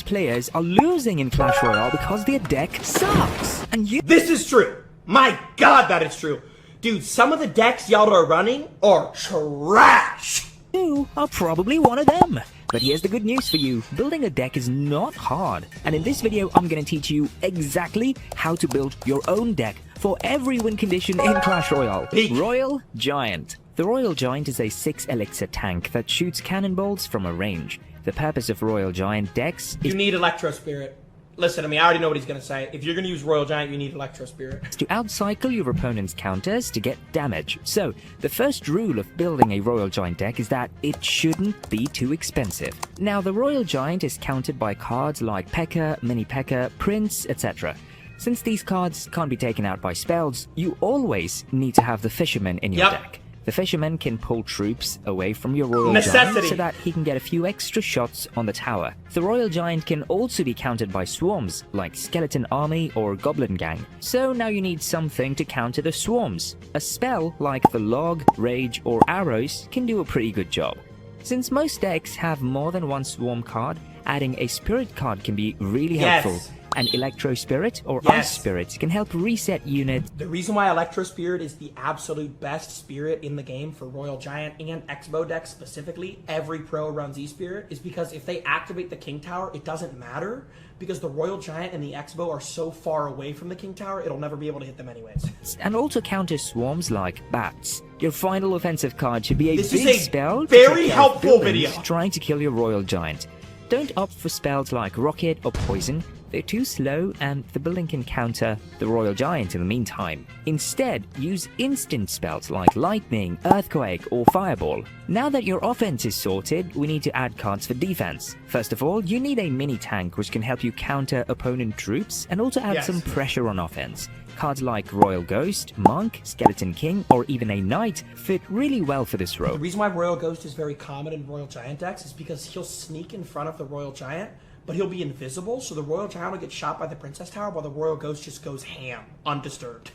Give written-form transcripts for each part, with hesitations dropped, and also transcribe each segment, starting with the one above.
players are losing in Clash Royale because their deck sucks. And This is true. My God, that is true. Dude, some of the decks y'all are running are trash. you are probably one of them. But here's the good news for you. Building a deck is not hard. And in this video, I'm going to teach you exactly how to build your own deck for every win condition in Clash Royale. Royal Giant. The Royal Giant is a 6 elixir tank that shoots cannonballs from a range. The purpose of Royal Giant decks is You need Electro Spirit. Listen to me, I already know what he's going to say. If you're going to use Royal Giant, you need Electro Spirit. to outcycle your opponent's counters to get damage. So, the first rule of building a Royal Giant deck is that it shouldn't be too expensive. Now, the Royal Giant is countered by cards like P.E.K.K.A, Mini P.E.K.K.A, Prince, etc. Since these cards can't be taken out by spells, you always need to have the Fisherman in your deck. The Fisherman can pull troops away from your Royal Giant so that he can get a few extra shots on the tower. The Royal Giant can also be countered by swarms, like Skeleton Army or Goblin Gang. So now you need something to counter the swarms. A spell like the Log, Rage or Arrows can do a pretty good job. Since most decks have more than one swarm card, adding a spirit card can be really helpful. An Electro Spirit or Ice Spirit can help reset units. The reason why Electro Spirit is the absolute best spirit in the game for Royal Giant and X-Bow decks specifically, every pro runs E-Spirit, is because if they activate the King Tower, it doesn't matter because the Royal Giant and the X-Bow are so far away from the King Tower, it'll never be able to hit them anyways. And also counter swarms like bats. Your final offensive card should be a This big is a spell very helpful video. trying to kill your Royal Giant. Don't opt for spells like Rocket or Poison. They're too slow and the building can counter the Royal Giant in the meantime. Instead, use instant spells like Lightning, Earthquake or Fireball. Now that your offense is sorted, we need to add cards for defense. First of all, you need a mini tank which can help you counter opponent troops and also add some pressure on offense. Cards like Royal Ghost, Monk, Skeleton King, or even a Knight fit really well for this role. The reason why Royal Ghost is very common in Royal Giant decks is because he'll sneak in front of the Royal Giant, but he'll be invisible, so the Royal Giant will get shot by the Princess Tower while the Royal Ghost just goes ham, undisturbed.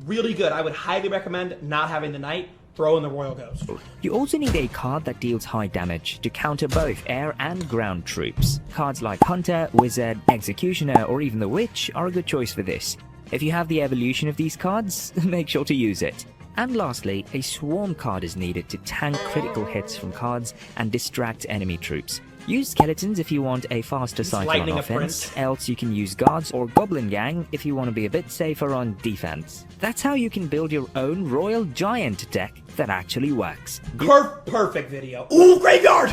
Really good. I would highly recommend not having the Knight, throw in the Royal Ghost. You also need a card that deals high damage to counter both air and ground troops. Cards like Hunter, Wizard, Executioner, or even the Witch are a good choice for this. If you have the evolution of these cards, make sure to use it. And lastly, a Swarm card is needed to tank critical hits from cards and distract enemy troops. Use Skeletons if you want a faster cycle on offense, else you can use Guards or Goblin Gang if you want to be a bit safer on defense. That's how you can build your own Royal Giant deck that actually works. Perfect video. Ooh, Graveyard!